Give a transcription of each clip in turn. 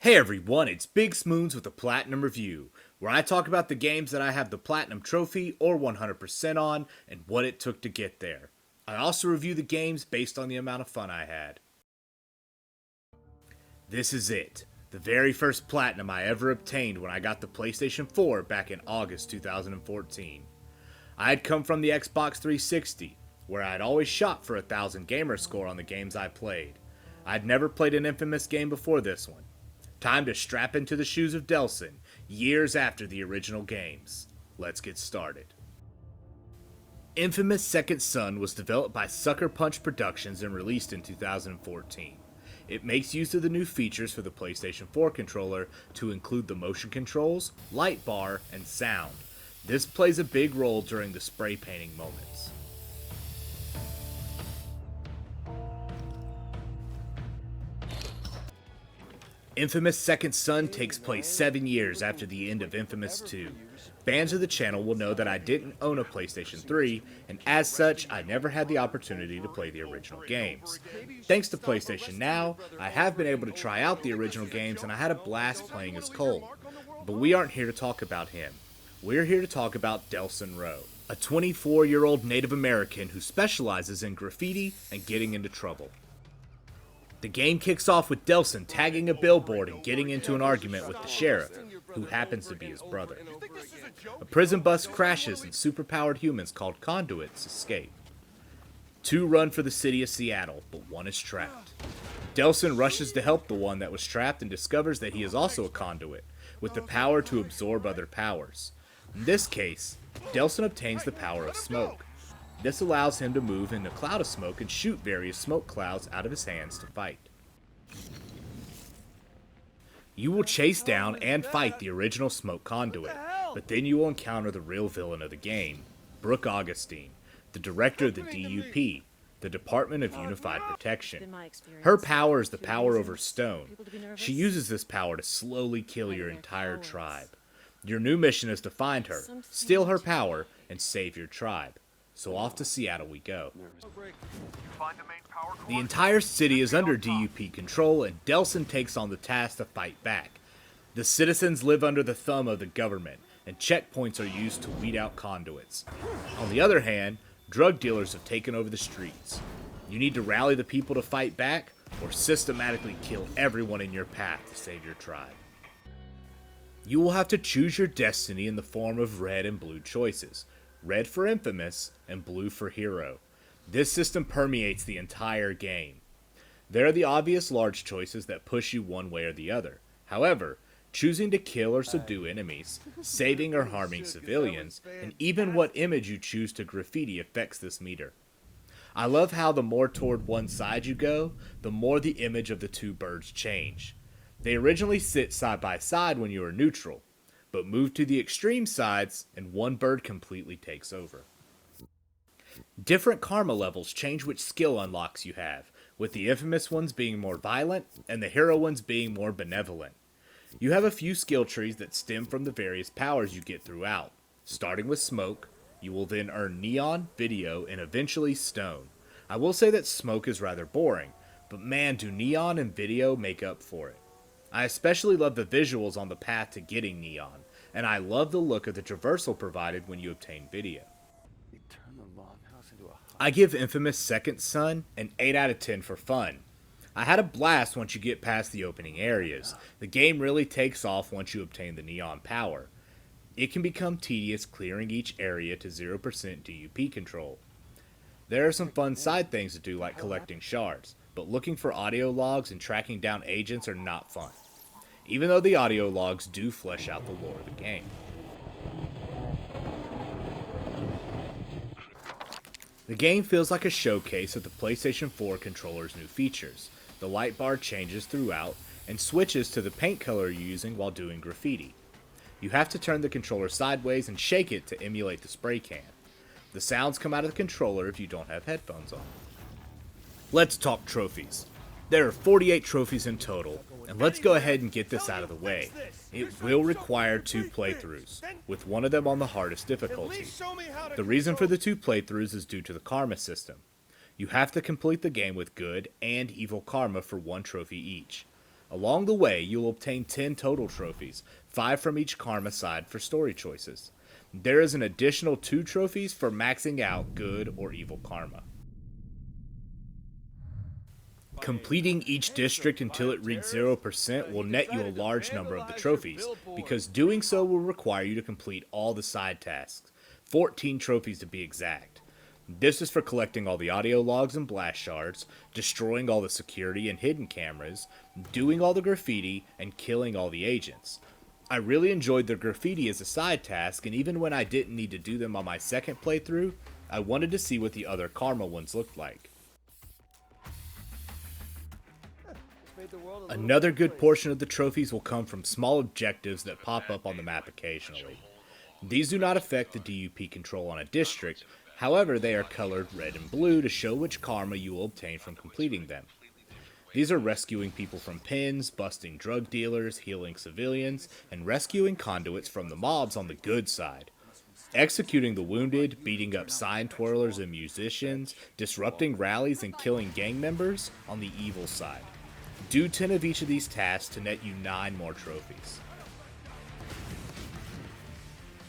Hey everyone, it's BigSmoons with a Platinum Review, where I talk about the games that I have the Platinum Trophy or 100% on and what it took to get there. I also review the games based on the amount of fun I had. This is it, the very first Platinum I ever obtained when I got the PlayStation 4 back in August 2014. I had come from the Xbox 360, where I had always shot for 1,000 gamer score on the games I played. I had never played an Infamous game before this one. Time to strap into the shoes of Delson, years after the original games. Let's get started. Infamous Second Son was developed by Sucker Punch Productions and released in 2014. It makes use of the new features for the PlayStation 4 controller to include the motion controls, light bar, and sound. This plays a big role during the spray painting moments. Infamous Second Son takes place 7 years after the end of Infamous 2. Fans of the channel will know that I didn't own a PlayStation 3, and as such, I never had the opportunity to play the original games. Thanks to PlayStation Now, I have been able to try out the original games, and I had a blast playing as Cole. But we aren't here to talk about him. We're here to talk about Delson Rowe, a 24-year-old Native American who specializes in graffiti and getting into trouble. The game kicks off with Delson tagging a billboard and getting into an argument with the sheriff, who happens to be his brother. A prison bus crashes and superpowered humans called conduits escape. Two run for the city of Seattle, but one is trapped. Delson rushes to help the one that was trapped and discovers that he is also a conduit, with the power to absorb other powers. In this case, Delson obtains the power of smoke. This allows him to move in a cloud of smoke and shoot various smoke clouds out of his hands to fight. You will chase down and fight the original smoke conduit, but then you will encounter the real villain of the game, Brooke Augustine, the director of the DUP, the Department of Unified Protection. Her power is the power over stone. She uses this power to slowly kill your entire tribe. Your new mission is to find her, steal her power, and save your tribe. So off to Seattle we go. The entire city is under DUP control, and Delson takes on the task to fight back. The citizens live under the thumb of the government, and checkpoints are used to weed out conduits. On the other hand, drug dealers have taken over the streets. You need to rally the people to fight back, or systematically kill everyone in your path to save your tribe. You will have to choose your destiny in the form of red and blue choices. Red for Infamous, and blue for Hero. This system permeates the entire game. There are the obvious large choices that push you one way or the other. However, choosing to kill or subdue enemies, saving or harming civilians, and even what image you choose to graffiti affects this meter. I love how the more toward one side you go, the more the image of the two birds change. They originally sit side by side when you are neutral, but move to the extreme sides and one bird completely takes over. Different karma levels change which skill unlocks you have, with the Infamous ones being more violent and the hero ones being more benevolent. You have a few skill trees that stem from the various powers you get throughout. Starting with smoke, you will then earn neon, video, and eventually stone. I will say that smoke is rather boring, but man, do neon and video make up for it. I especially love the visuals on the path to getting neon, and I love the look of the traversal provided when you obtain video. I give Infamous Second Son an 8 out of 10 for fun. I had a blast once you get past the opening areas. The game really takes off once you obtain the neon power. It can become tedious clearing each area to 0% DUP control. There are some fun side things to do like collecting shards, but looking for audio logs and tracking down agents are not fun, even though the audio logs do flesh out the lore of the game. The game feels like a showcase of the PlayStation 4 controller's new features. The light bar changes throughout and switches to the paint color you're using while doing graffiti. You have to turn the controller sideways and shake it to emulate the spray can. The sounds come out of the controller if you don't have headphones on. Let's talk trophies. There are 48 trophies in total, and let's go ahead and get this out of the way. It will require 2 playthroughs, with one of them on the hardest difficulty. The reason for the 2 playthroughs is due to the karma system. You have to complete the game with good and evil karma for 1 trophy each. Along the way, you'll obtain 10 total trophies, 5 from each karma side for story choices. There is an additional 2 trophies for maxing out good or evil karma. Completing each district until it reaches 0% will net you a large number of the trophies, because doing so will require you to complete all the side tasks, 14 trophies to be exact. This is for collecting all the audio logs and blast shards, destroying all the security and hidden cameras, doing all the graffiti, and killing all the agents. I really enjoyed the graffiti as a side task, and even when I didn't need to do them on my second playthrough, I wanted to see what the other karma ones looked like. Another good portion of the trophies will come from small objectives that pop up on the map occasionally. These do not affect the DUP control on a district, however they are colored red and blue to show which karma you will obtain from completing them. These are rescuing people from pens, busting drug dealers, healing civilians, and rescuing conduits from the mobs on the good side. Executing the wounded, beating up sign twirlers and musicians, disrupting rallies and killing gang members on the evil side. Do 10 of each of these tasks to net you 9 more trophies.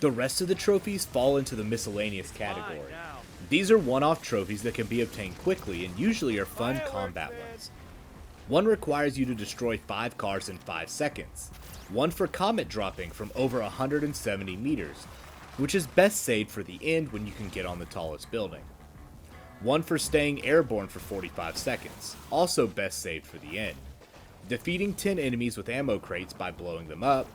The rest of the trophies fall into the miscellaneous category. These are one-off trophies that can be obtained quickly and usually are fun combat ones. One requires you to destroy 5 cars in 5 seconds. One for comet dropping from over 170 meters, which is best saved for the end when you can get on the tallest building. One for staying airborne for 45 seconds, also best saved for the end. Defeating 10 enemies with ammo crates by blowing them up.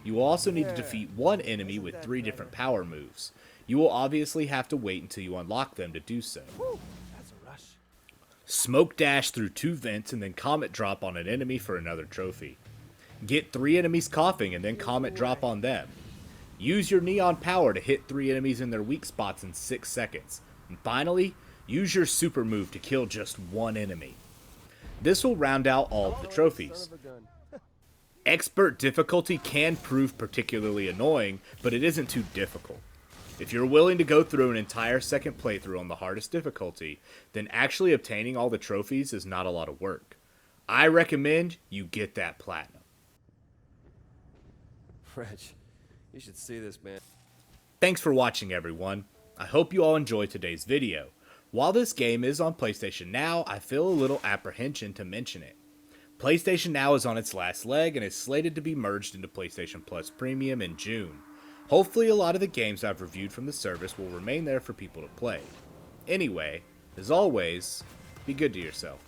You will also need to defeat 1 enemy with 3 different power moves. You will obviously have to wait until you unlock them to do so. Smoke dash through 2 vents and then comet drop on an enemy for another trophy. Get 3 enemies coughing and then comet drop on them. Use your neon power to hit 3 enemies in their weak spots in 6 seconds. And finally, use your super move to kill just 1 enemy. This will round out all of the trophies. Expert difficulty can prove particularly annoying, but it isn't too difficult. If you're willing to go through an entire second playthrough on the hardest difficulty, then actually obtaining all the trophies is not a lot of work. I recommend you get that platinum. Reg, you should see this, man. Thanks for watching, everyone. I hope you all enjoyed today's video. While this game is on PlayStation Now, I feel a little apprehension to mention it. PlayStation Now is on its last leg and is slated to be merged into PlayStation Plus Premium in June. Hopefully a lot of the games I've reviewed from the service will remain there for people to play. Anyway, as always, be good to yourself.